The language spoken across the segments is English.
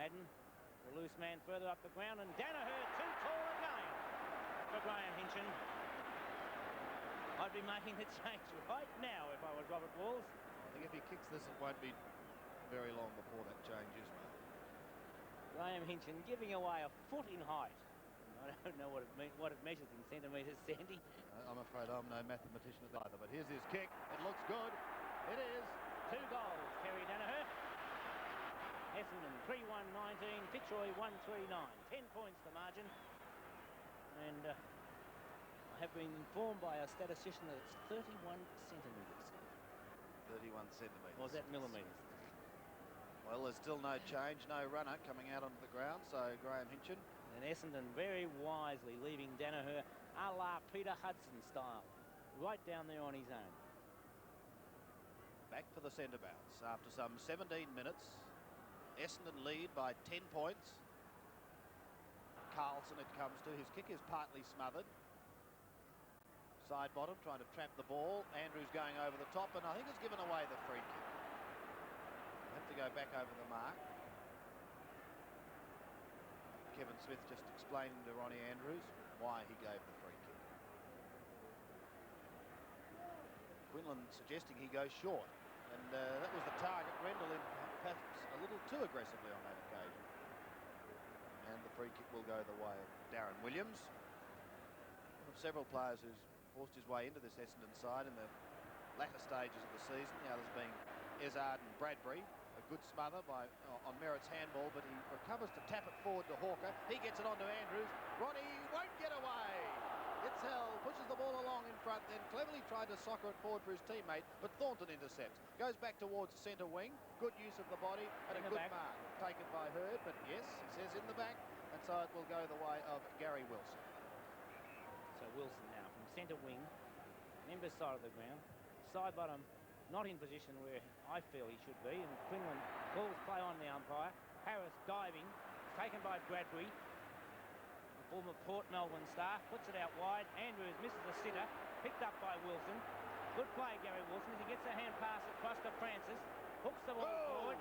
Madden, the loose man further up the ground, and Danaher too tall again for Graham Hinchin. I'd be making the change right now if I was Robert Walls. I think if he kicks this, it won't be very long before that change is made. Graham Hinchin giving away a foot in height. I don't know what it measures in centimetres, Sandy. I'm afraid I'm no mathematician either, but here's his kick. It looks good. It is. 2 goals, Terry Danaher. Essendon 3-1-19, Fitzroy 1-3-9. 10 points the margin. And I have been informed by a statistician that it's 31 centimetres. 31 centimetres. Or was that millimetres? Well, there's still no change, no runner coming out onto the ground, so Graham Hinchin. And Essendon very wisely leaving Danaher a la Peter Hudson style, right down there on his own. Back for the centre bounce after some 17 minutes. Essendon lead by 10 points. Carlson it comes to. His kick is partly smothered. Side bottom trying to trap the ball. Andrews going over the top, and I think has given away the free kick. Have to go back over the mark. Kevin Smith just explaining to Ronnie Andrews why he gave the free kick. Quinlan suggesting he goes short, and that was the target. Grendel in perhaps a little too aggressively on that occasion. And the free kick will go the way of Darren Williams. One of several players who's forced his way into this Essendon side in the latter stages of the season, the others being Ezard and Bradbury. A good smother on Merritt's handball, but he recovers to tap it forward to Hawker. He gets it on to Andrews. Ronnie won't get away. It's held, pushes the ball along in front, then cleverly tried to soccer it forward for his teammate, but Thornton intercepts. Goes back towards the centre wing. Good use of the body and a good mark taken by Hurd, but yes, he says in the back, and so it will go the way of Gary Wilson. So Wilson now from centre wing, member side of the ground, side bottom, not in position where I feel he should be, and Quinlan calls play on the umpire. Harris diving, taken by Bradbury, the former Port Melbourne star, puts it out wide. Andrews misses the sitter, picked up by Wilson. Good play, Gary Wilson, as he gets a hand pass across to Francis, hooks the ball forward,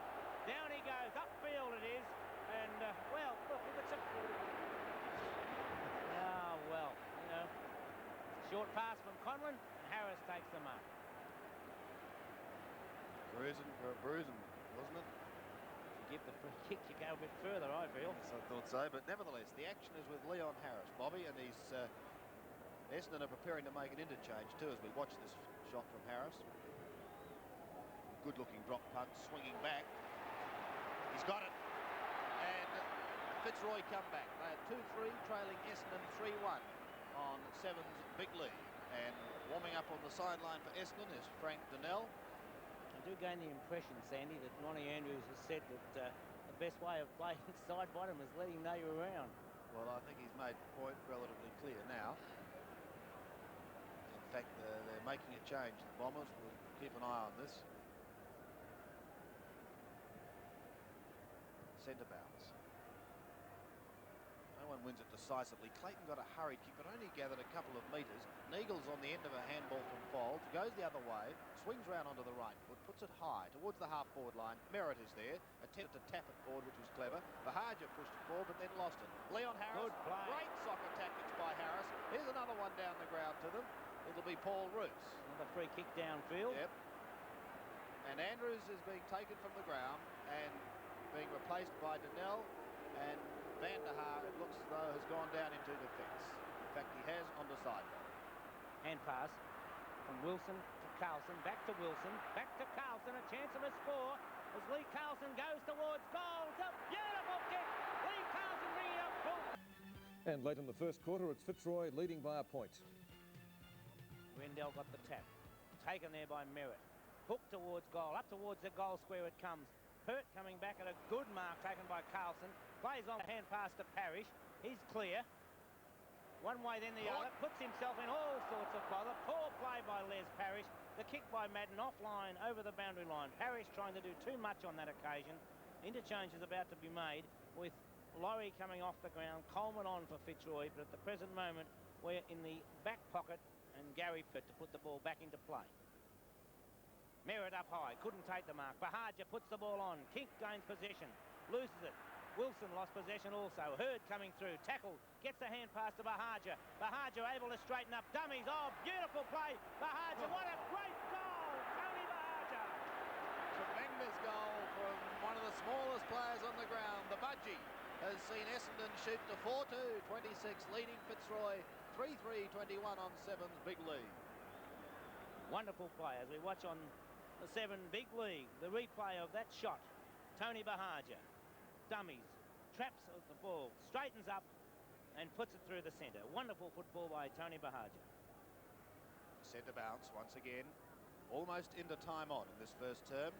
down he goes, upfield it is, and well, look, if it's a... well, you know, short pass from Conlon, and Harris takes the mark. Bruising for a bruising, wasn't it? If you give the free kick, you go a bit further, I feel. Yes, I thought so, but nevertheless, the action is with Leon Harris, Bobby, and he's Essendon are preparing to make an interchange too as we watch this shot from Harris. Good-looking drop punt, swinging back. He's got it, and Fitzroy come back. They are 2-3, trailing Essendon 3-1 on Seven's big lead. And warming up on the sideline for Essendon is Frank Donnell. I do gain the impression, Sandy, that Ronnie Andrews has said that the best way of playing side bottom is letting him know you're around. Well, I think he's made the point relatively clear now. In fact, they're making a change. The Bombers will keep an eye on this. Centre bounce. No one wins it decisively. Clayton got a hurried kick, but only gathered a couple of metres. Neagle's on the end of a handball from Folds, goes the other way, swings round onto the right foot, puts it high towards the half-forward line. Merritt is there, attempted to tap it forward, which was clever. Bahaja pushed it forward, but then lost it. Leon Harris, great soccer tactics by Harris. Here's another one down the ground to them. It'll be Paul Roos. Another free kick downfield. Yep. And Andrews is being taken from the ground and being replaced by Donnell, and Van der Haar, it looks as though, has gone down into defence. In fact, he has on the sideline. Hand pass from Wilson to Carlson, back to Wilson, back to Carlson, a chance of a score as Lee Carlson goes towards goal. It's a beautiful kick. Lee Carlson bringing up full. And late in the first quarter, it's Fitzroy leading by a point. Rendell got the tap, taken there by Merritt. Hooked towards goal, up towards the goal square it comes. Pert coming back at a good mark taken by Carlson. Plays on the hand pass to Parrish. He's clear. One way then the other. Puts himself in all sorts of bother. Poor play by Les Parrish. The kick by Madden offline over the boundary line. Parrish trying to do too much on that occasion. Interchange is about to be made with Laurie coming off the ground. Coleman on for Fitzroy. But at the present moment, we're in the back pocket and Gary Pitt to put the ball back into play. Merritt up high, couldn't take the mark. Bahaja puts the ball on. Kink gains possession, loses it. Wilson lost possession also. Hurd coming through, tackled, gets the hand pass to Bahaja. Bahaja able to straighten up. Dummies, oh, beautiful play. Bahaja, what a great goal, Tony Bahaja. Tremendous goal from one of the smallest players on the ground. The Budgie has seen Essendon shoot to 4-2, 26, leading Fitzroy 3-3, 21 on 7's big lead. Wonderful play as we watch on the 7 big league. The replay of that shot. Tony Bahaja, dummies, traps of the ball, straightens up and puts it through the centre. Wonderful football by Tony Bahaja. Centre bounce once again, almost into time on in this first term.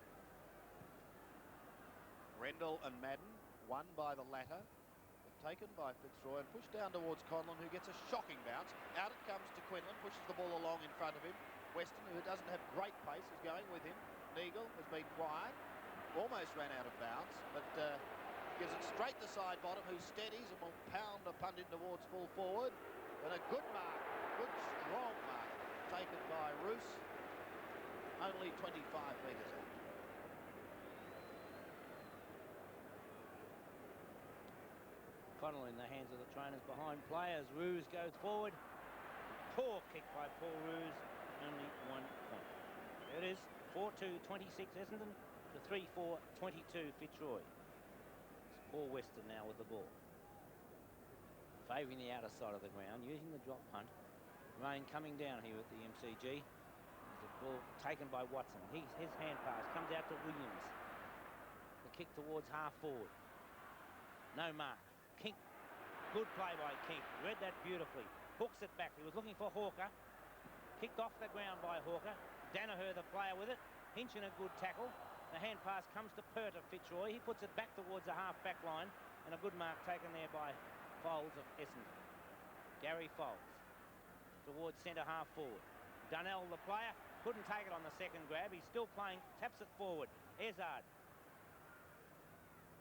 Rendell and Madden, won by the latter, but taken by Fitzroy and pushed down towards Conlon, who gets a shocking bounce. Out it comes to Quinlan, pushes the ball along in front of him. Weston, who doesn't have great pace, is going with him. Neagle has been quiet, almost ran out of bounds, but gives it straight to side bottom, who steadies and will pound a punt in towards full forward. And a good mark, good strong mark, taken by Roos, only 25 metres out. Connell in the hands of the trainers behind players. Roos goes forward. Poor kick by Paul Roos, only 1 point. There it is, 4-2, 26 Essendon to 3-4, 22 Fitzroy. It's Paul Weston now with the ball. Favouring the outer side of the ground, using the drop punt. Rain coming down here at the MCG. There's a ball taken by Watson. His hand pass comes out to Williams. The kick towards half forward. No mark. Kink, good play by Kink, read that beautifully, hooks it back. He was looking for Hawker, kicked off the ground by Hawker. Danaher the player with it, Hinchin a good tackle. The hand pass comes to Pert of Fitzroy. He puts it back towards the half back line, and a good mark taken there by Foles of Essendon. Gary Foles towards centre half forward. Dunnell the player, couldn't take it on the second grab. He's still playing, taps it forward. Ezard.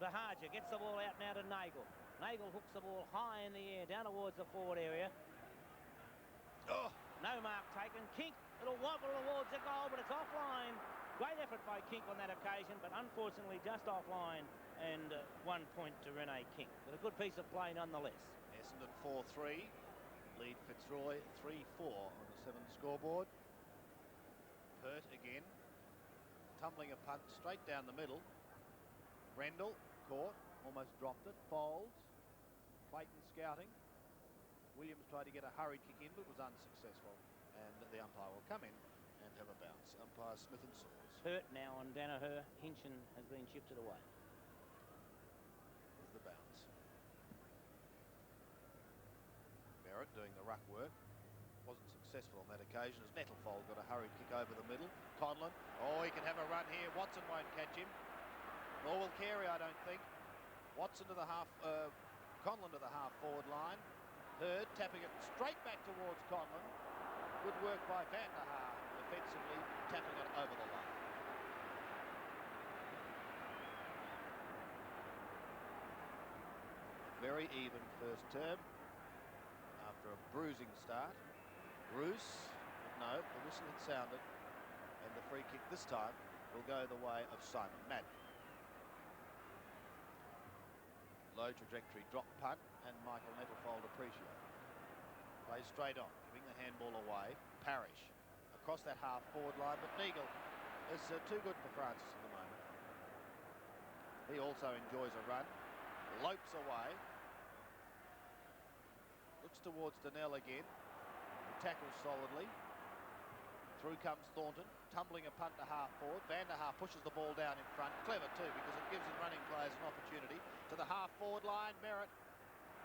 Bahaja gets the ball out now to Nagel. Nagel hooks the ball high in the air, down towards the forward area. Oh. No mark taken. Kink, it'll wobble towards the goal, but it's offline. Great effort by Kink on that occasion, but unfortunately just offline, and 1 point to Rene Kink. But a good piece of play nonetheless. Essendon 4-3, lead Fitzroy 3-4 on the 7 scoreboard. Pert again, tumbling a punt straight down the middle. Rendell caught, almost dropped it. Foles. Clayton scouting. Williams tried to get a hurried kick in, but was unsuccessful. And the umpire will come in and have a bounce. Umpire Smith and Saws. Hurt now on Danaher. Hinchin has been shifted away. There's the bounce. Merritt doing the ruck work. Wasn't successful on that occasion as Nettlefold got a hurried kick over the middle. Conlon. Oh, he can have a run here. Watson won't catch him. Nor will Carey, I don't think. Watson to the half... Conlon to the half-forward line. Hurd tapping it straight back towards Conlon. Good work by Van der Haar defensively, tapping it over the line. Very even first term after a bruising start. Roos, no, the whistle had sounded, and the free kick this time will go the way of Simon Madden. Low trajectory drop punt, and Michael Nettlefold appreciated. Plays straight on, giving the handball away. Parrish across that half-forward line, but Neagle is too good for Francis at the moment. He also enjoys a run, lopes away, looks towards Donnell again, he tackles solidly. Through comes Thornton, tumbling a punt to half-forward. Van der Haar pushes the ball down in front. Clever too, because it gives his running players an opportunity. To the half-forward line, Merritt.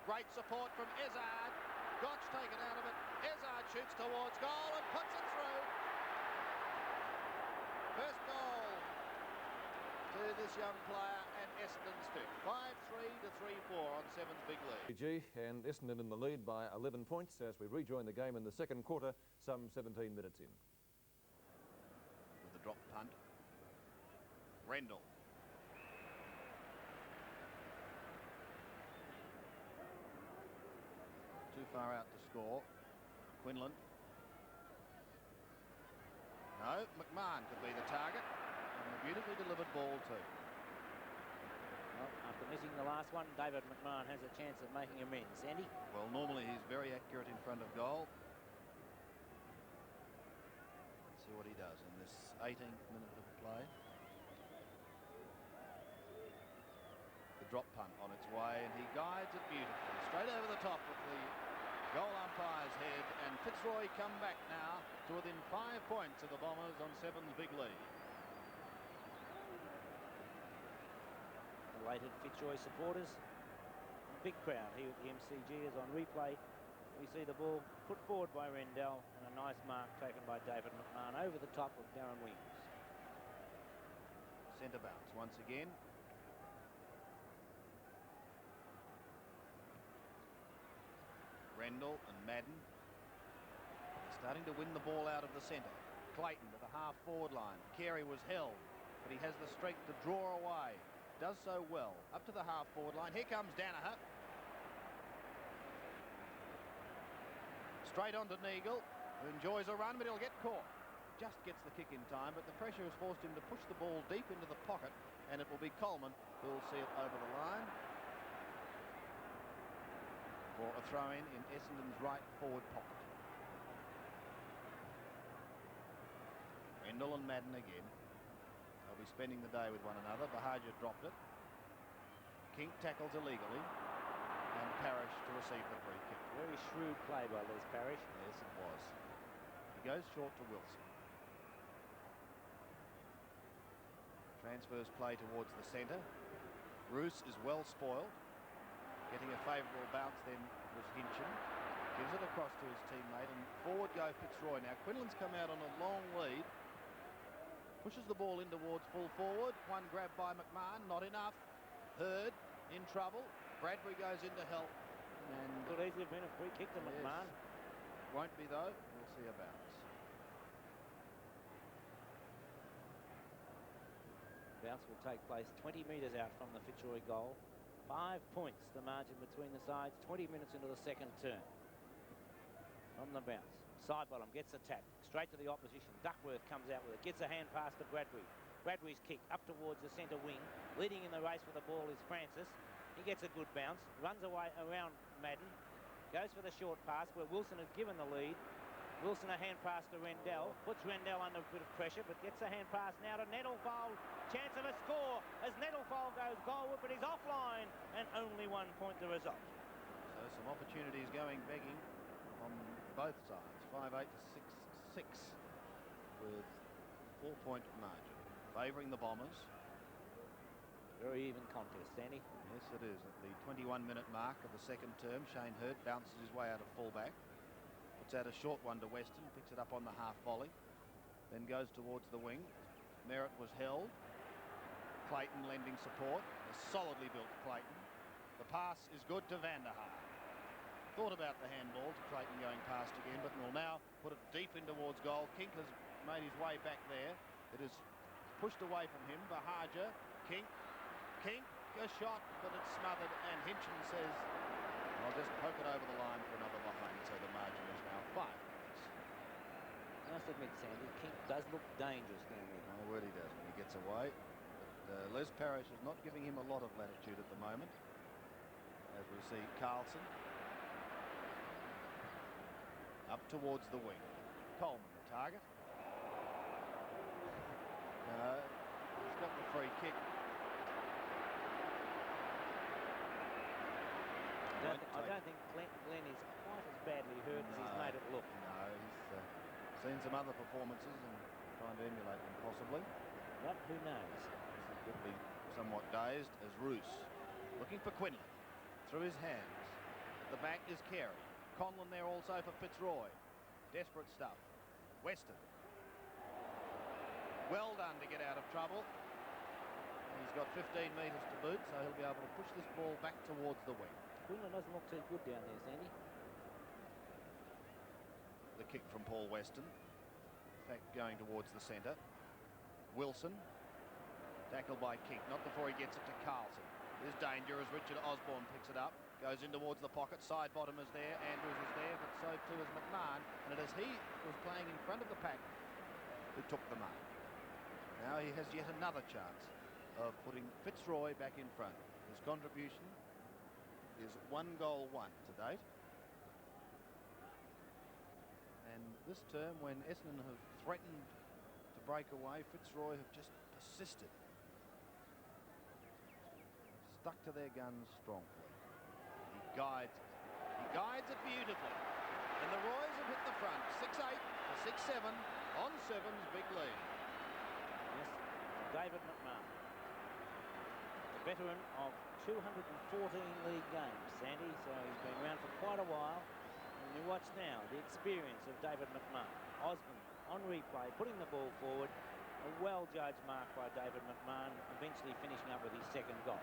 Great support from Ezard. Gotch taken out of it. Ezard shoots towards goal and puts it through. First goal to this young player and Essendon's fifth. 5-3 to 3-4 on 7's big lead. And Essendon in the lead by 11 points as we rejoin the game in the second quarter, some 17 minutes in. With the drop punt. Rendell. Too far out to score. Quinlan. No, McMahon could be the target. And a beautifully delivered ball too. Well, after missing missing the last one. David McMahon has a chance of making amends. Sandy? Well, normally he's very accurate in front of goal. Let's see what he does in this 18th minute of play. The drop punt on its way, and he guides it beautifully. Straight over the top of the goal umpire's head, and Fitzroy come back now to within 5 points of the Bombers on Seven's big lead. Elated Fitzroy supporters. Big crowd here at the MCG as on replay we see the ball put forward by Rendell and a nice mark taken by David McMahon over the top of Darren Wings. Centre bounce once again. Rendell and Madden starting to win the ball out of the centre. Clayton to the half-forward line. Carey was held, but he has the strength to draw away. Does so well. Up to the half-forward line. Here comes Danaher. Straight on to Neagle, who enjoys a run, but he'll get caught. Just gets the kick in time, but the pressure has forced him to push the ball deep into the pocket, and it will be Coleman who will see it over the line for a throw-in in Essendon's right forward pocket. Rendell and Madden again. They'll be spending the day with one another. Bahaja dropped it. Kink tackles illegally, and Parrish to receive the free kick. Very shrewd play by Les Parrish. Yes, it was. He goes short to Wilson. Transfers play towards the centre. Roos is well spoiled. Getting a favourable bounce then was Hinchin. Gives it across to his teammate, and forward go Fitzroy. Now Quinlan's come out on a long lead. Pushes the ball in towards full forward. One grab by McMahon, not enough. Hurd in trouble. Bradbury goes in to help. And could easily have been a free kick to McMahon. Won't be though. We'll see a bounce. Bounce will take place 20 metres out from the Fitzroy goal. 5 points the margin between the sides. 20 minutes into the second term. From the bounce. Side bottom gets the tap. Straight to the opposition. Duckworth comes out with it. Gets a hand pass to Bradbury. Bradbury's kick up towards the centre wing. Leading in the race with the ball is Francis. He gets a good bounce. Runs away around Madden. Goes for the short pass where Wilson has given the lead. Wilson a hand pass to Rendell. Puts Rendell under a bit of pressure, but gets a hand pass now to Nettlefold. Chance of a score as Nettlefold goes goalward, but he's offline, and only 1 point the result. So some opportunities going begging on both sides. 5-8 to 6-6 with 4-point margin. Favouring the Bombers. Very even contest, Sandy. Yes, it is. At the 21-minute mark of the second term, Shane Hurd bounces his way out of fullback. Puts out a short one to Weston, picks it up on the half volley, then goes towards the wing. Merritt was held. Clayton lending support. A solidly built Clayton. The pass is good to Van der Haar. Thought about the handball to Clayton going past again, but will now put it deep in towards goal. Kink has made his way back there. It is pushed away from him. Bahaja, Kink, a shot, but it's smothered, and Hinchin says, I'll just poke it over the line for another behind, so the margin is now 5 points. I must admit, Sandy, Kink does look dangerous down there. Oh, well, he does when he gets away. But Les Parrish is not giving him a lot of latitude at the moment, as we see Carlson up towards the wing. Coleman, the target. He's got the free kick. I don't think Glenn is quite as badly hurt as he's made it look. No, he's seen some other performances and trying to emulate them possibly. But who knows? He could be somewhat dazed as Roos. Looking for Quinlan. Through his hands. At the back is Carey. Conlon there also for Fitzroy. Desperate stuff. Weston. Well done to get out of trouble. He's got 15 metres to boot, so he'll be able to push this ball back towards the wing. Quinlan doesn't look too good down there, Sandy. The kick from Paul Weston. In fact, going towards the centre. Wilson. Tackled by King. Not before he gets it to Carlson. There's danger as Richard Osborne picks it up. Goes in towards the pocket. Side bottom is there. Andrews is there, but so too is McMahon. And it is he who was playing in front of the pack who took the mark. Now he has yet another chance of putting Fitzroy back in front. His contribution is 1 goal 1 to date. And this term, when Essendon have threatened to break away, Fitzroy have just persisted. Stuck to their guns strongly. He guides it. He guides it beautifully. And the Royals have hit the front. 6-8 to 6-7 on Seven's big lead. Yes, David McMahon, the veteran of 214 league games, Sandy, so he's been around for quite a while. And you watch now the experience of David McMahon. Osmond on replay, putting the ball forward. A well-judged mark by David McMahon, eventually finishing up with his second goal.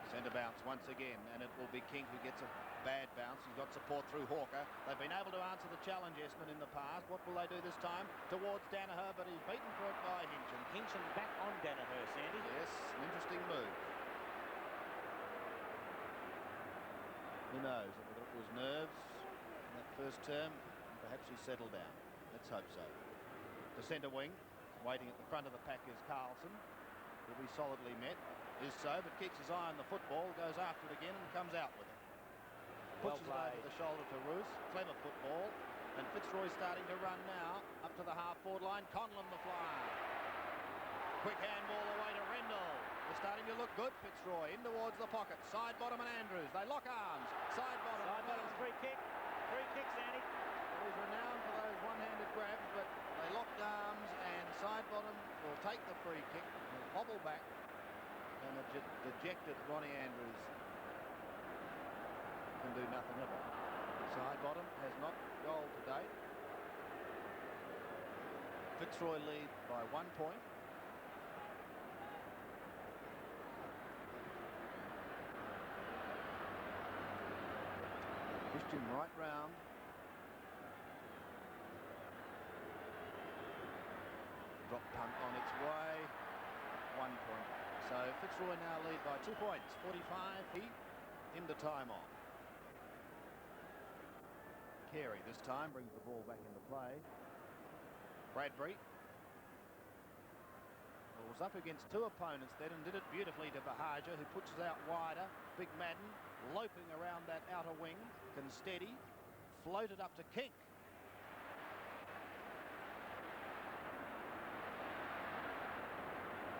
Centre bounce once again, and it will be King who gets a bad bounce. He's got support through Hawker. They've been able to answer the challenge, Essendon, in the past. What will they do this time? Towards Danaher, but he's beaten for it by Hinchin. Hinchin back on Danaher, Sandy. Yes, an interesting move. Who knows whether it was nerves in that first term. Perhaps he's settled down. Let's hope so. The centre wing, waiting at the front of the pack is Carlson. Will be solidly met. Is so, but keeps his eye on the football, goes after it again and comes out with it. Pushes it over the shoulder to Roos. Clever football. And Fitzroy starting to run now. Up to the half-forward line. Conlon the flyer. Quick handball away to Rendell. They're starting to look good, Fitzroy. In towards the pocket. Side bottom and Andrews. They lock arms. Side bottom. Side bottom, free kick. Free kick, Sandy. He's renowned for those one-handed grabs, but they locked arms and side bottom will take the free kick. He'll hobble back. And the dejected Ronnie Andrews can do nothing about it. Side bottom has not goal to date. Fitzroy lead by 1 point. Christian right round. Drop punt on its way. 1 point. So Fitzroy now lead by 2 points. 45 into time off. Carey this time brings the ball back into play. Bradbury was up against two opponents then and did it beautifully to Bahaja, who puts it out wider. Big Madden loping around that outer wing, can steady, float it up to King.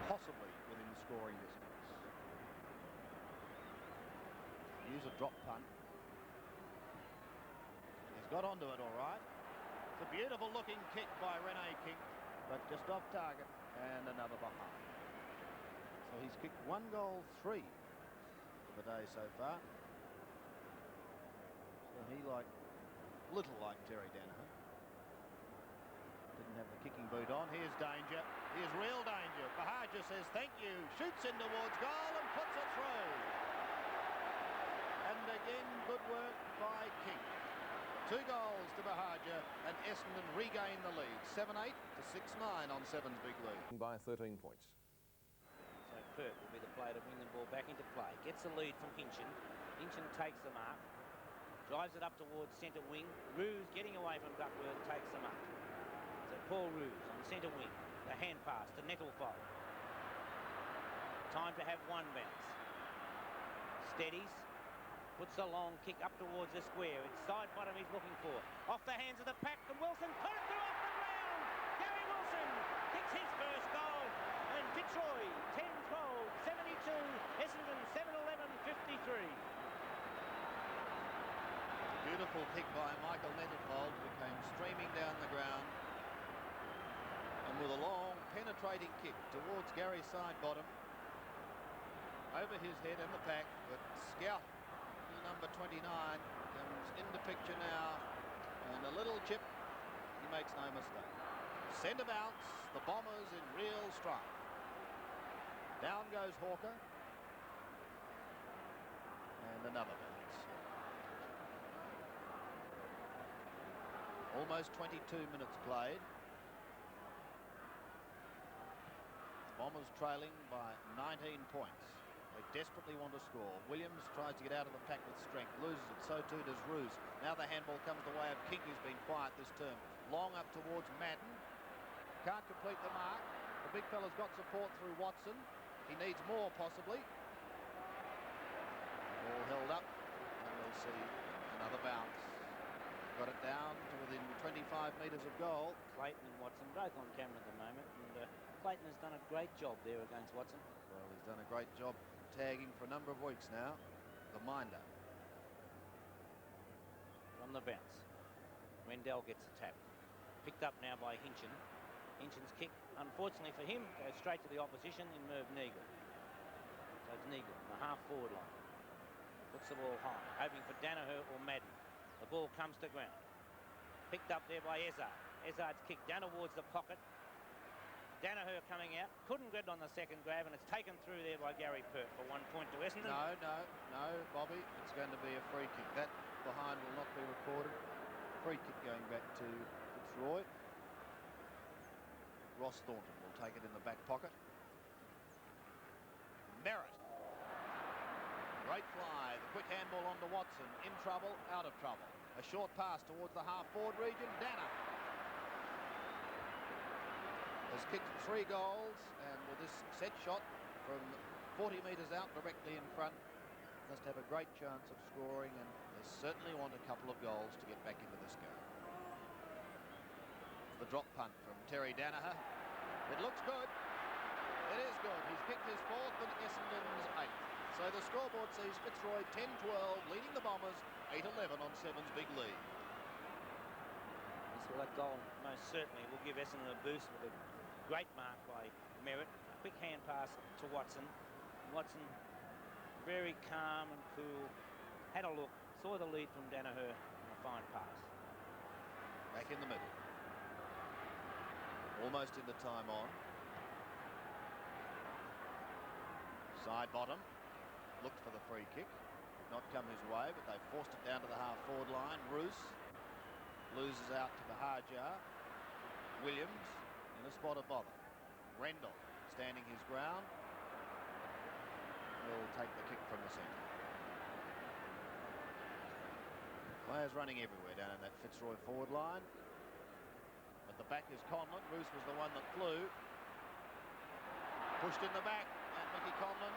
Possibly within scoring distance. Use a drop punt. He's got onto it all right. It's a beautiful looking kick by Rene King, but just off target and another behind. So he's kicked 1 goal 3 for the day so far. So he little like Terry Danaher. Didn't have the kicking boot on. Here's danger. Here's real danger. Bahaja says thank you. Shoots in towards goal and puts it through. And again, good work by King. 2 goals to Bahaja and Essendon regain the lead. 7-8 to 6-9 on Seven's big lead. By 13 points. So Perk will be the player to bring the ball back into play. Gets the lead from Hinchin. Hinchin takes the mark. Drives it up towards centre wing. Roos getting away from Duckworth takes the mark. So Paul Roos on centre wing. The hand pass to Nettlefold. Time to have one bounce. Steadies. Puts a long kick up towards the square. It's side bottom he's looking for. Off the hands of the pack and Wilson put it through off the ground. Gary Wilson kicks his first goal. And Fitzroy 10-12, 72. Essendon 7-11, 53. Beautiful kick by Michael Nettlefold, who came streaming down the ground. And with a long penetrating kick towards Gary's side bottom. Over his head and the pack, but Scout, number 29, comes into picture now, and a little chip, he makes no mistake. Centre bounce, the Bombers in real strife. Down goes Hawker, and another bounce. Almost 22 minutes played. Bombers trailing by 19 points. They desperately want to score. Williams tries to get out of the pack with strength, loses it, so too does Roos. Now the handball comes the way of King, who's been quiet this term. Long up towards Madden. Can't complete the mark, but The big fella's got support through Watson. He needs more, possibly. Ball held up, and we'll see another bounce. Got it down to within 25 metres of goal. Clayton and Watson both on camera at the moment, and Clayton has done a great job there against Watson. Well, he's done a great job tagging for a number of weeks now. The minder. From the bounce. Rendell gets a tap. Picked up now by Hinchin. Hinchin's kick, unfortunately for him, goes straight to the opposition in Merv Neagle. So it's Neagle on the half-forward line. Puts the ball high, hoping for Danaher or Madden. The ball comes to ground. Picked up there by Ezzard. Ezzard's kick down towards the pocket. Danaher coming out. Couldn't get on the second grab, and it's taken through there by Gary Pert for 1 point to Essendon. No, Bobby. It's going to be a free kick. That behind will not be recorded. Free kick going back to Fitzroy. Ross Thornton will take it in the back pocket. Merritt. Great fly. The quick handball on to Watson. In trouble, out of trouble. A short pass towards the half-forward region. Dana has kicked 3 goals, and with this set shot from 40 metres out directly in front, must have a great chance of scoring, and they certainly want a couple of goals to get back into this game. The drop punt from Terry Danaher. It looks good. It is good. He's kicked his 4th and Essendon's 8th. So the scoreboard sees Fitzroy 10-12, leading the Bombers 8-11 on 7's big lead. So that goal most certainly will give Essendon a boost with a great mark by Merritt. A quick hand pass to Watson. Watson very calm and cool. Had a look, saw the lead from Danaher, and a fine pass. Back in the middle. Almost in the time on. Side bottom. Looked for the free kick. Did not come his way, but they forced it down to the half-forward line. Roos loses out to the Hajar. Williams in a spot of bother. Rendell standing his ground. Will take the kick from the centre. Players running everywhere down in that Fitzroy forward line. At the back is Conlon. Roos was the one that flew. Pushed in the back, and Mickey Conlon.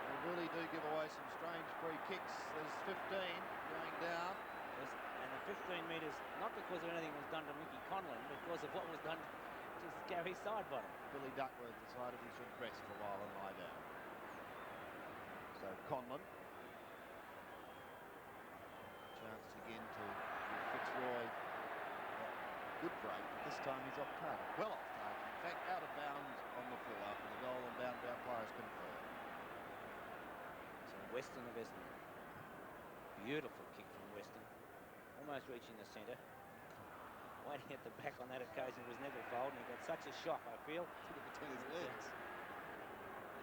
They really do give away some strange free kicks. There's 15 going down. Yes, and the 15 metres, not because of anything was done to Mickey Conlon, but because of what was done to Gary's side bottom. Billy Duckworth decided he should rest for a while and lie down. So Conlon. Chance again to give Fitzroy a good break, but this time he's off target. Well off target. In fact, out of bounds on the full after the goal, and bound umpires confirmed. So Weston of Essendon. Beautiful kick from Weston. Almost reaching the centre. Waiting at the back on that occasion was Neville Fold, and he got such a shock, I feel. Took it between his legs.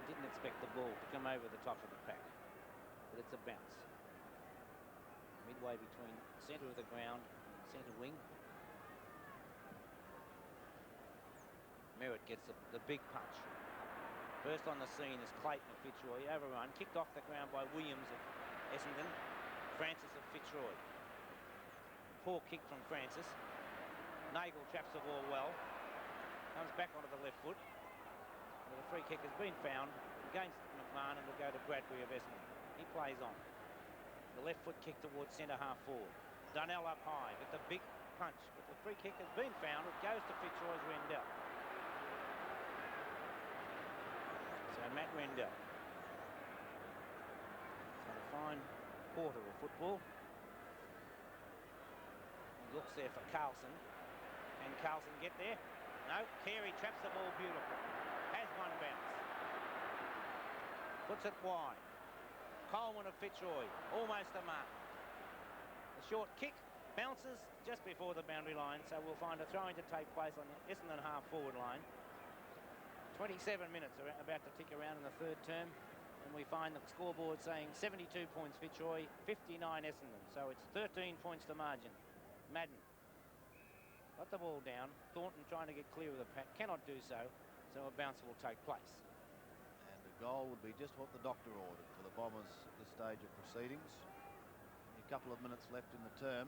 He didn't expect the ball to come over the top of the pack. But it's a bounce. Midway between centre of the ground and centre wing. Merritt gets the big punch. First on the scene is Clayton of Fitzroy. Overrun, kicked off the ground by Williams of Essendon. Francis of Fitzroy. Poor kick from Francis. Nagel traps the ball well. Comes back onto the left foot. But the free kick has been found against McMahon, and will go to Bradbury of Essendon. He plays on. The left foot kick towards centre half forward. Dunnell up high with the big punch. But the free kick has been found. It goes to Fitzroy's Rendell. So Matt Rendell. It's had a fine quarter of football. He looks there for Carlson. Can Carlson get there? No. Carey traps the ball beautiful. Has one bounce. Puts it wide. Coleman of Fitzroy, almost a mark. The short kick bounces just before the boundary line, so we'll find a throw-in to take place on the Essendon half-forward line. 27 minutes are about to tick around in the third term, and we find the scoreboard saying 72 points Fitzroy, 59 Essendon, so it's 13 points to margin. Madden got the ball down. Thornton trying to get clear of the pack, cannot do so, so a bounce will take place. Goal would be just what the doctor ordered for the Bombers at this stage of proceedings. A couple of minutes left in the term.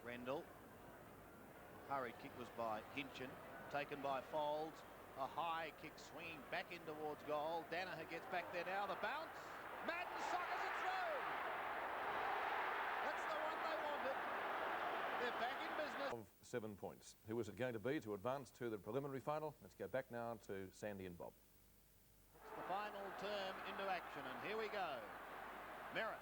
Rendell hurried kick was by Hinchin, taken by Folds. A high kick swinging back in towards goal. Danaher gets back there now. The bounce. Madden sockers it through. That's the one they wanted. They're back in business. Of 7 points. Who is it going to be to advance to the preliminary final? Let's go back now to Sandy and Bob. It's the final term into action, and here we go. Merritt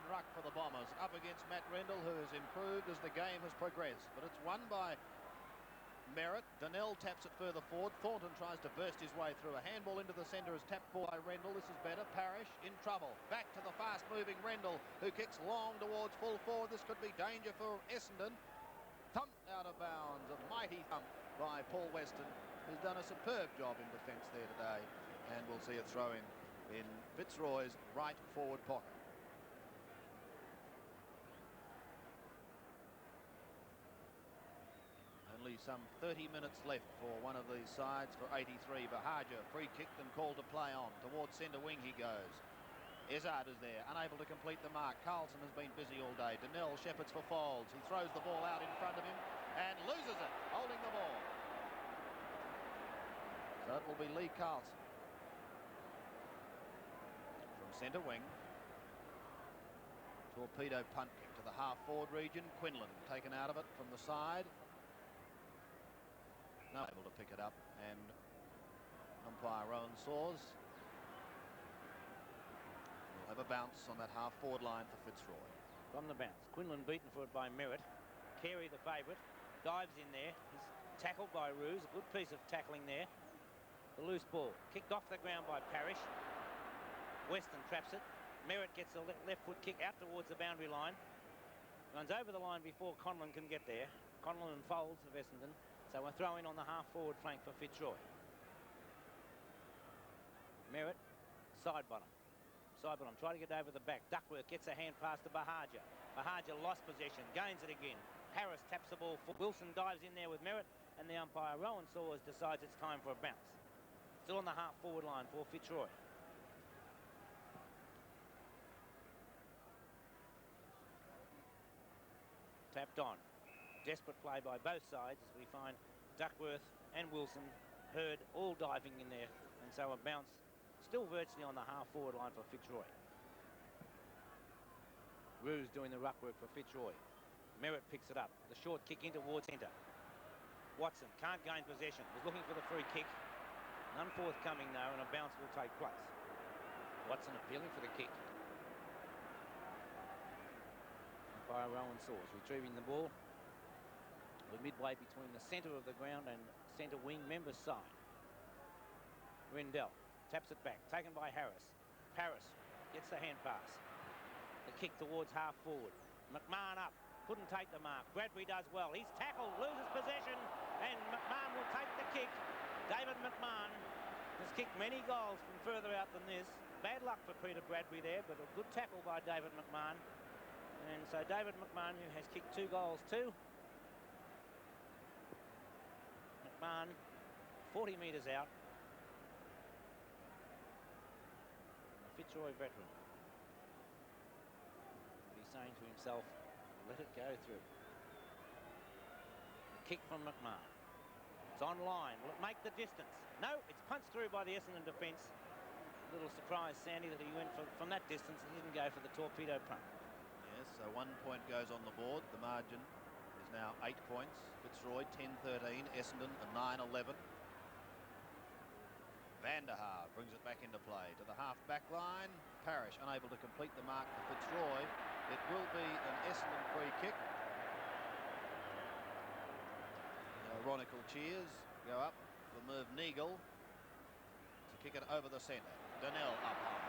in ruck for the Bombers, up against Matt Rendell, who has improved as the game has progressed. But it's won by Merritt. Donnell taps it further forward. Thornton tries to burst his way through. A handball into the centre is tapped for by Rendell. This is better. Parrish in trouble. Back to the fast-moving Rendell, who kicks long towards full forward. This could be danger for Essendon. Thumped out of bounds. A mighty thump by Paul Weston, who's done a superb job in defence there today. And we'll see a throw in Fitzroy's right forward pocket. Only some 30 minutes left for one of these sides for 83. Bahaja free kicked and called to play on. Towards centre wing he goes. Izzard is there, unable to complete the mark. Carlson has been busy all day. Donnell shepherds for Folds. He throws the ball out in front of him and loses it, holding the ball. So it will be Lee Carlson. From centre wing. Torpedo punt kick to the half-forward region. Quinlan taken out of it from the side. Not able to pick it up, and umpire Rowan Saws will have a bounce on that half-forward line for Fitzroy. From the bounce, Quinlan beaten for it by Merritt. Carey, the favourite, dives in there. He's tackled by Roos. A good piece of tackling there. The loose ball kicked off the ground by Parrish. Weston traps it. Merritt gets a left foot kick out towards the boundary line. Runs over the line before Conlon can get there. Conlon and Folds of Essendon. So we're throwing on the half-forward flank for Fitzroy. Merritt, side bottom. Side bottom, try to get over the back. Duckworth gets a hand pass to Bahaja. Bahaja lost possession, gains it again. Harris taps the ball. Wilson dives in there with Merritt, and the umpire, Rowan Saws, decides it's time for a bounce. Still on the half-forward line for Fitzroy. Tapped on. Desperate play by both sides as we find Duckworth and Wilson, Hurd all diving in there, and so a bounce still virtually on the half-forward line for Fitzroy. Roos doing the ruck work for Fitzroy. Merritt picks it up. The short kick in towards centre. Watson can't gain possession. Was looking for the free kick. None forthcoming though, and a bounce will take place. Watson appealing for the kick. By Rowan Saws retrieving the ball. We're midway between the centre of the ground and centre wing member's side. Rendell taps it back, taken by Harris. Harris gets the hand pass. The kick towards half forward. McMahon up, couldn't take the mark. Bradbury does well. He's tackled, loses possession, and McMahon will take the kick. David McMahon has kicked many goals from further out than this. Bad luck for Peter Bradbury there, but a good tackle by David McMahon. And so David McMahon, who has kicked 2 goals too. McMahon, 40 metres out. A Fitzroy veteran. He's saying to himself, let it go through. A kick from McMahon. It's on line. Will it make the distance? No, it's punched through by the Essendon defence. A little surprise, Sandy, that he went from that distance and didn't go for the torpedo punt. Yes, so 1 point goes on the board. The margin is now 8 points. Fitzroy 10-13, Essendon a 9-11. Van der Haar brings it back into play to the half-back line. Parrish unable to complete the mark for Fitzroy. It will be an Essendon free kick. The ironical cheers go up for Merv Neagle to kick it over the centre. Donnell up high.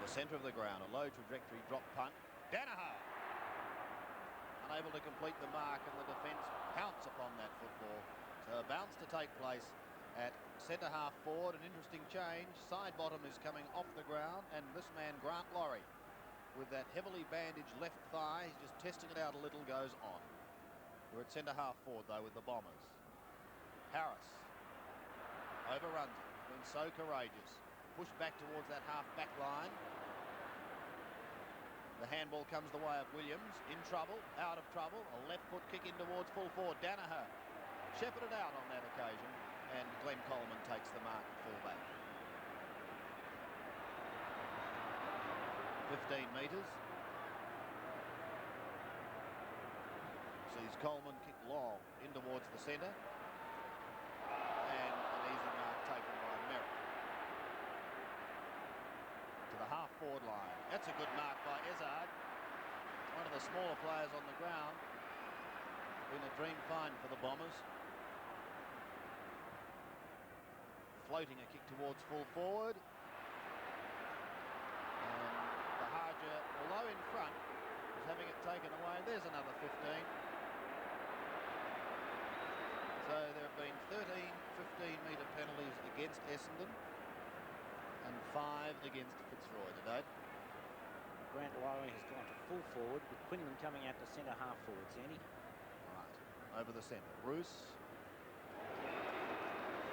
The centre of the ground, a low trajectory drop punt. Danaher unable to complete the mark, and the defence pounce upon that football. So a bounce to take place at centre half forward. An interesting change. Side bottom is coming off the ground, and this man Grant Laurie with that heavily bandaged left thigh, he's just testing it out a little, goes on. We're at centre half forward though with the Bombers. Harris overruns it, been so courageous. Pushed back towards that half back line. The handball comes the way of Williams. In trouble, out of trouble. A left foot kick in towards full forward. Danaher shepherded out on that occasion, and Glenn Coleman takes the mark at fullback. 15 metres. Sees Coleman kick long in towards the centre, and an easy mark taken by Merritt. To the half-forward line. That's a good mark by Izzard. One of the smaller players on the ground. Been a dream find for the Bombers. Floating a kick towards full forward. And the Harger, although in front, is having it taken away. There's another 15. So there have been 13 15-metre penalties against Essendon and 5 against Fitzroy today. Grant Lowry has gone to full forward with Quinlan coming out to centre half forward, Sandy. Right, over the centre. Roos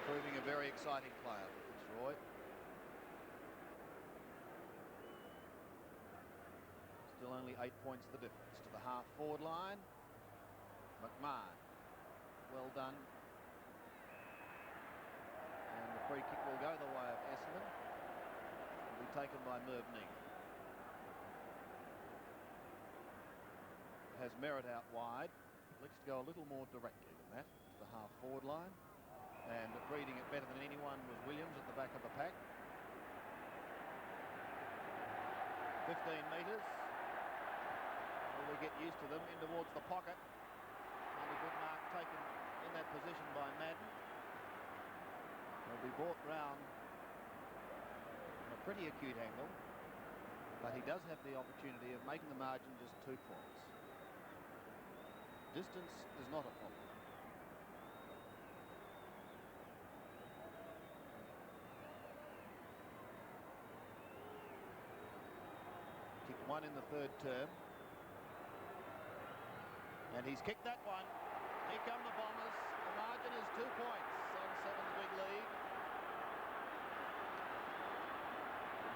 proving a very exciting player for Fitzroy. Still only 8 points the difference. To the half forward line. McMahon. Well done. And the free kick will go the way of Essendon. Will be taken by Merv Neal. Has Merritt out wide. Looks to go a little more directly than that to the half forward line. And reading it better than anyone was Williams at the back of the pack. 15 metres. Will we get used to them in towards the pocket. And a good mark taken in that position by Madden. Will be brought round from a pretty acute angle. But he does have the opportunity of making the margin just 2 points. Distance is not a problem. Kicked one in the third term. And he's kicked that one. Here come the Bombers. The margin is 2 points on Seven's big lead.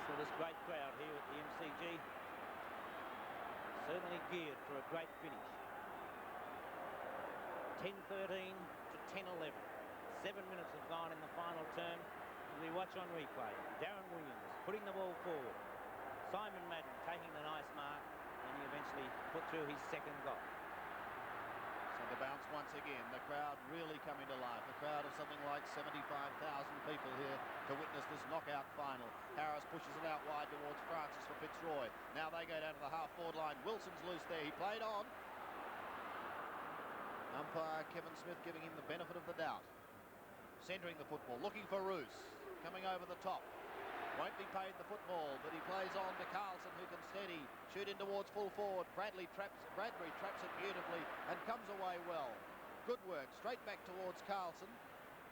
So this great crowd here at the MCG. Certainly geared for a great finish. 10-13 to 10-11. 7 minutes have gone in the final term. As we watch on replay, Darren Williams putting the ball forward. Simon Madden taking the nice mark, and he eventually put through his second goal. So the bounce once again. The crowd really coming to life. A crowd of something like 75,000 people here to witness this knockout final. Harris pushes it out wide towards Francis for Fitzroy. Now they go down to the half-forward line. Wilson's loose there. He played on. Umpire Kevin Smith giving him the benefit of the doubt. Centering the football, looking for Roos. Coming over the top. Won't be paid the football, but he plays on to Carlson, who can steady. Shoot in towards full forward. Bradbury traps it beautifully and comes away well. Good work. Straight back towards Carlson,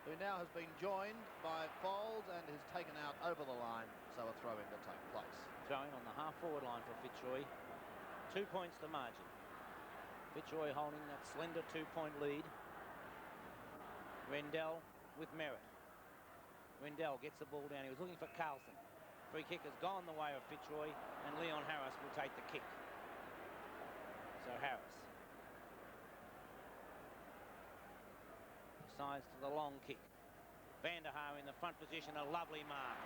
who now has been joined by Foles and is taken out over the line, so a throw-in to take place. Throwing on the half-forward line for Fitzroy. 2 points the margin. Fitzroy holding that slender 2-point lead. Rendell with Merritt. Rendell gets the ball down. He was looking for Carlson. Free kick has gone the way of Fitzroy, and Leon Harris will take the kick. So Harris decides to the long kick. Vanderhaar in the front position, a lovely mark.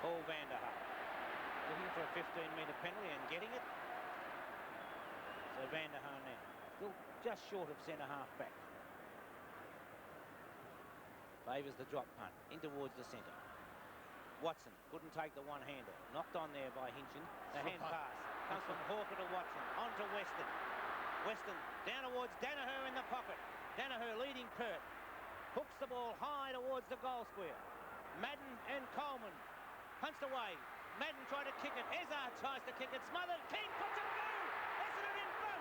Paul Vanderhaar looking for a 15-metre penalty and getting it. So Vanderhaar now, still just short of centre half back. Favours the drop punt in towards the centre. Watson couldn't take the one-hander. Knocked on there by Hinchin. The hand pass comes from Hawker to Watson. On to Weston. Weston down towards Danaher in the pocket. Danaher leading Pert. Hooks the ball high towards the goal square. Madden and Coleman punched away. Madden tried to kick it. Izzard tries to kick it. Smothered. King puts it through. Essendon in front.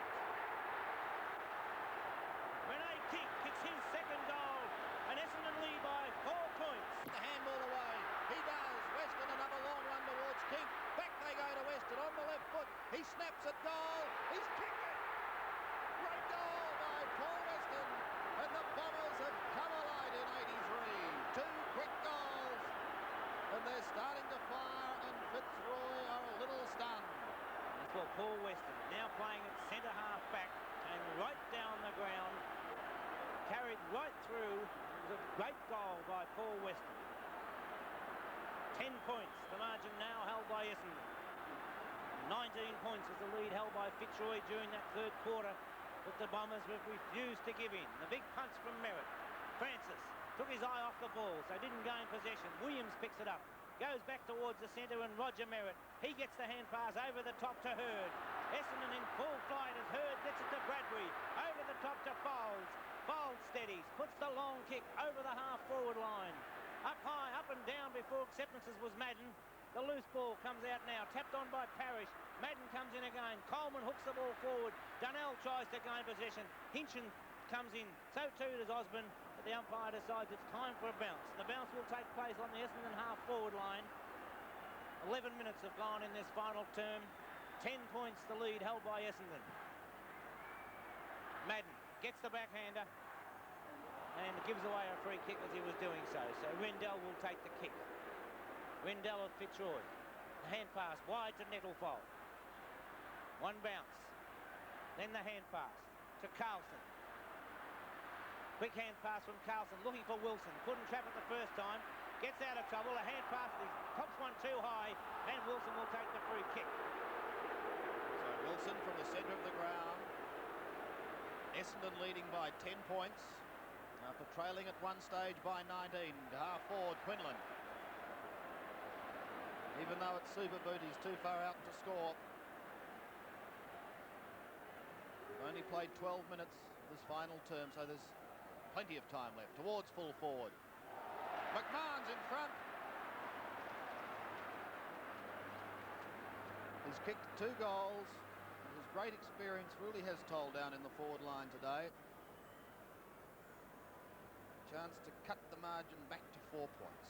Renee King kicks his second goal. And Essendon lead by 4 points. The handball away. He does. Weston another long run towards King. Back they go to Weston on the left foot. He snaps at goal. He's kicked it. Great goal by Paul Weston. And the Bombers have come alive in 83. 2 quick goals. And they're starting to fire, and Fitzroy are a little stunned. 10 points, the margin now held by Essendon. 19 points was the lead held by Fitzroy during that third quarter, but the Bombers have refused to give in. The big punch from Merritt. Francis took his eye off the ball, so didn't gain possession. Williams picks it up, goes back towards the centre, and Roger Merritt, he gets the hand pass over the top to Hurd. Essendon in full flight as Hurd gets it to Bradbury, over the top to Foles. Foles steadies, puts the long kick over the half-forward line. Up high, up and down before acceptances was Madden. The loose ball comes out now, tapped on by Parrish. Madden comes in again. Coleman hooks the ball forward. Dunnell tries to gain possession. Hinchin comes in. So too does Osborne, but the umpire decides it's time for a bounce. The bounce will take place on the Essendon half-forward line. 11 minutes have gone in this final term. 10 points the lead held by Essendon. Madden gets the backhander and gives away a free kick as he was doing so. So Rendell will take the kick. Rendell of Fitzroy. The hand pass wide to Nettlefold. One bounce. Then the hand pass to Carlson. Quick hand pass from Carlson, looking for Wilson. Couldn't trap it the first time. Gets out of trouble. A hand pass, he pops one too high, and Wilson will take the free kick. So Wilson from the centre of the ground. Essendon leading by 10 points after trailing at one stage by 19 to half-forward Quinlan. Even though it's Super Boot, he's too far out to score. We've only played 12 minutes this final term, so there's plenty of time left. Towards full forward. McMahon's in front. He's kicked 2 goals. His great experience really has told down in the forward line today. Chance to cut the margin back to 4 points.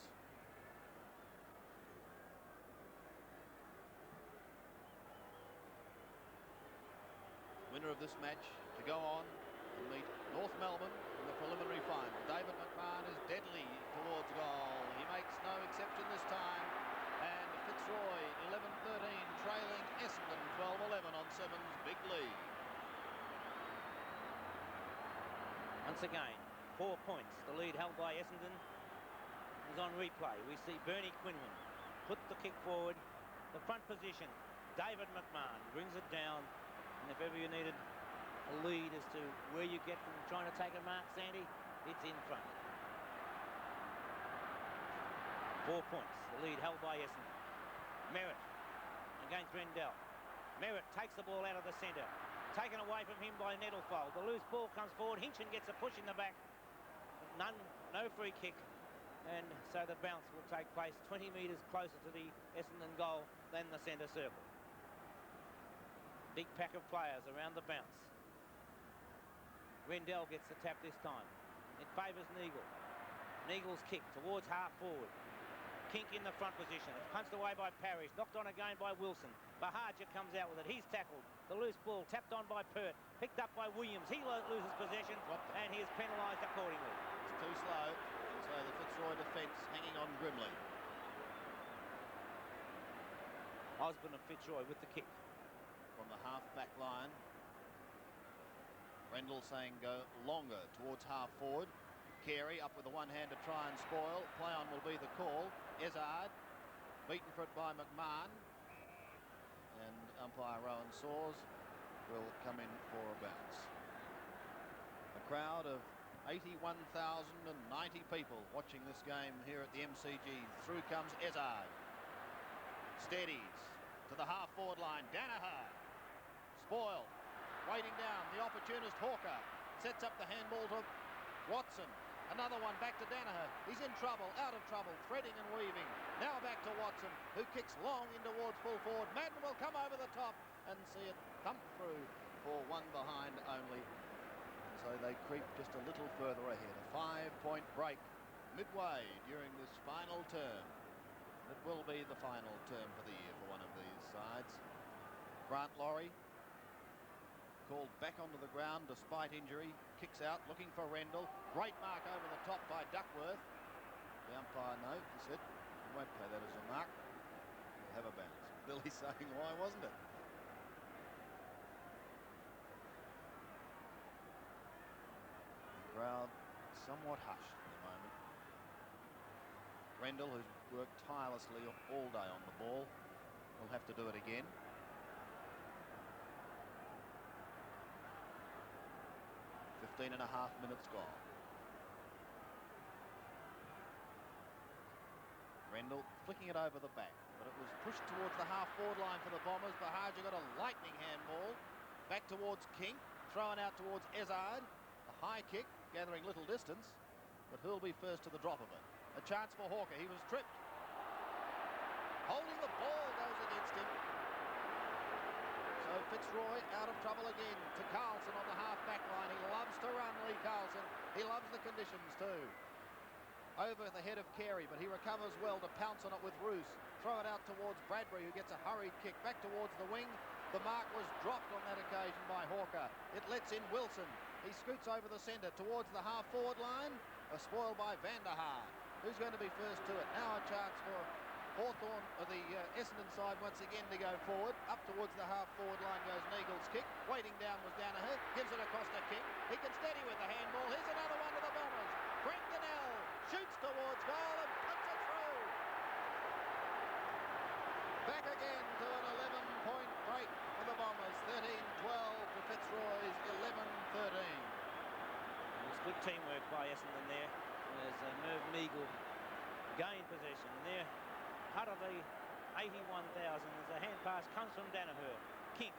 Winner of this match to go on and meet North Melbourne in the preliminary final. David McMahon is deadly towards goal. He makes no exception this time. And Fitzroy, 11-13, trailing Essendon 12-11 on Seven's big lead. Once again, 4 points. The lead held by Essendon is on replay. We see Bernie Quinlan put the kick forward. The front position, David McMahon brings it down. And if ever you needed a lead as to where you get from trying to take a mark, Sandy, it's in front. 4 points. The lead held by Essendon. Merritt against Rendell. Merritt takes the ball out of the centre. Taken away from him by Nettlefold. The loose ball comes forward. Hinchin gets a push in the back. No free kick. And so the bounce will take place 20 metres closer to the Essendon goal than the centre circle. Big pack of players around the bounce. Rendell gets the tap this time. It favours Neagle. Neagle's kick towards half forward. Kink in the front position. It's punched away by Parrish. Knocked on again by Wilson. Bahaja comes out with it. He's tackled. The loose ball tapped on by Pert. Picked up by Williams. He loses possession and he is penalised accordingly. It's too slow. And so the Fitzroy defence hanging on grimly. Osborne of Fitzroy with the kick. From the half-back line. Rendell saying go longer towards half-forward. Carey up with the one hand to try and spoil. Play on will be the call. Ezard beaten for it by McMahon. And umpire Rowan Saws will come in for a bounce. A crowd of 81,090 people watching this game here at the MCG. Through comes Ezard. Steadies to the half-forward line. Danaher. Spoil. Waiting down. The opportunist Hawker sets up the handball to Watson. Another one back to Danaher. He's in trouble, out of trouble, threading and weaving. Now back to Watson, who kicks long in towards full forward. Madden will come over the top and see it thump through for one behind only. So they creep just a little further ahead. A 5-point break midway during this final term. It will be the final term for the year for one of these sides. Grant Laurie called back onto the ground despite injury. Kicks out, looking for Rendell. Great mark over the top by Duckworth. The umpire, no, he said, he won't play that as a mark. We'll have a bounce. Billy saying, why wasn't it? The crowd somewhat hushed at the moment. Rendell, who's worked tirelessly all day on the ball. We'll have to do it again. 15.5 minutes gone. Rendell flicking it over the back, but it was pushed towards the half-forward line for the Bombers. Bahagia got a lightning handball. Back towards King, thrown out towards Ezard. A high kick, gathering little distance, but who'll be first to the drop of it? A chance for Hawker. He was tripped. Holding the ball goes against him. So Fitzroy out of trouble again to Carlson on the half-back line. He loves to run, Lee Carlson. He loves the conditions too. Over the head of Carey, but he recovers well to pounce on it with Roos. Throw it out towards Bradbury, who gets a hurried kick back towards the wing. The mark was dropped on that occasion by Hawker. It lets in Wilson. He scoots over the centre towards the half-forward line. A spoil by Van der Haar. Who's going to be first to it? Now a chance for Hawthorn, the Essendon side once again to go forward. Up towards the half-forward line goes Neagle's kick. Waiting down was Danaher. Gives it across to King. He can steady with the handball. Here's another one to the Bombers. Brent Donnell shoots towards goal and puts it through. Back again to an 11-point break for the Bombers. 13-12 to Fitzroy's 11-13. It was good teamwork by Essendon there as Merv Meagle gained possession. And there, part of the 81,000 as a hand pass comes from Danaher. Kink,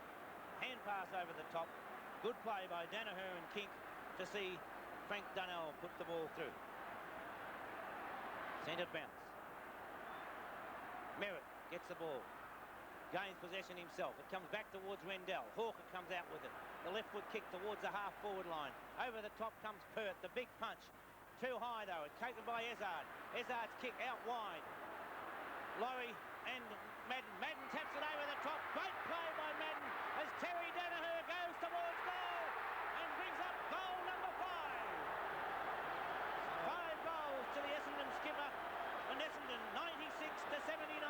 hand pass over the top. Good play by Danaher and Kink to see Frank Donnell put the ball through. Centre bounce. Merritt gets the ball. Gains possession himself. It comes back towards Rendell. Hawker comes out with it. The left foot kick towards the half-forward line. Over the top comes Pert. The big punch. Too high, though. It's taken by Ezard. Ezard's kick out wide. Laurie and Madden. Madden taps it over the top. Great play by Madden as Terry Danaher goes towards goal and brings up goal number 5. 5 goals to the Essendon skipper. And Essendon 96-79.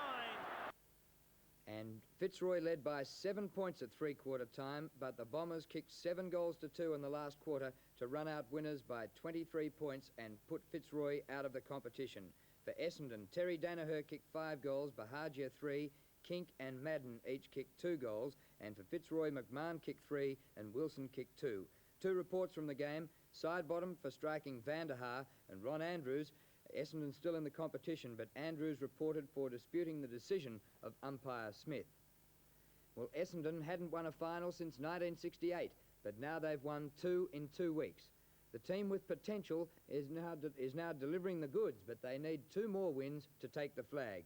And Fitzroy led by 7 points at three-quarter time, but the Bombers kicked 7 goals to 2 in the last quarter to run out winners by 23 points and put Fitzroy out of the competition. For Essendon, Terry Danaher kicked 5 goals, Bahagia 3, Kink and Madden each kicked 2 goals, and for Fitzroy, McMahon kicked 3 and Wilson kicked 2. 2 reports from the game: Sidebottom for striking Van der Haar and Ron Andrews. Essendon still in the competition, but Andrews reported for disputing the decision of umpire Smith. Well, Essendon hadn't won a final since 1968, but now they've won 2 in 2 weeks. The team with potential is now delivering the goods, but they need 2 more wins to take the flag.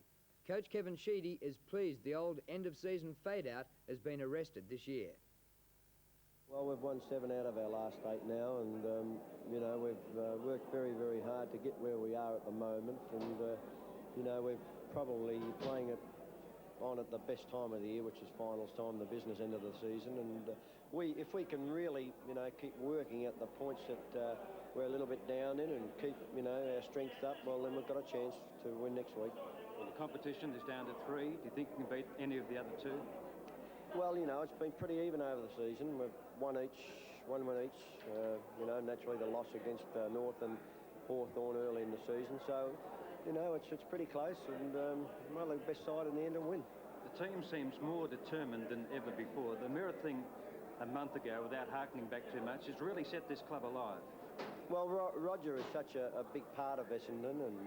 Coach Kevin Sheedy is pleased the old end-of-season fade-out has been arrested this year. Well, we've won 7 out of our last 8 now, and you know, we've worked very, very hard to get where we are at the moment, and you know, we're probably playing it on at the best time of the year, which is finals time, the business end of the season, and if we can really, you know, keep working at the points that we're a little bit down in and keep, you know, our strength up, well, then we've got a chance to win next week. Well, the competition is down to 3. Do you think you can beat any of the other 2? Well, you know, it's been pretty even over the season. We've one win each. You know, naturally the loss against North and Hawthorn early in the season. So, you know, it's pretty close, and well, the best side in the end will win. The team seems more determined than ever before. The Merritt thing a month ago, without harkening back too much, has really set this club alive. Well, Roger is such a big part of Essendon, and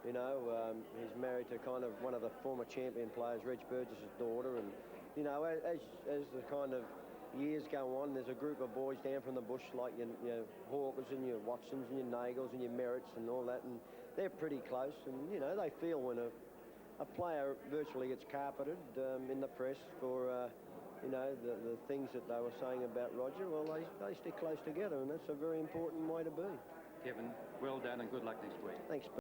you know, he's married to kind of one of the former champion players, Reg Burgess' daughter, and you know, as the kind of years go on, there's a group of boys down from the bush like your Hawkers and your Watsons and your Nagels and your Merritts and all that, and they're pretty close, and you know, they feel when a player virtually gets carpeted in the press for you know, the things that they were saying about Roger. Well, they stick close together, and that's a very important way to be. Kevin, well done and good luck next week. Thanks.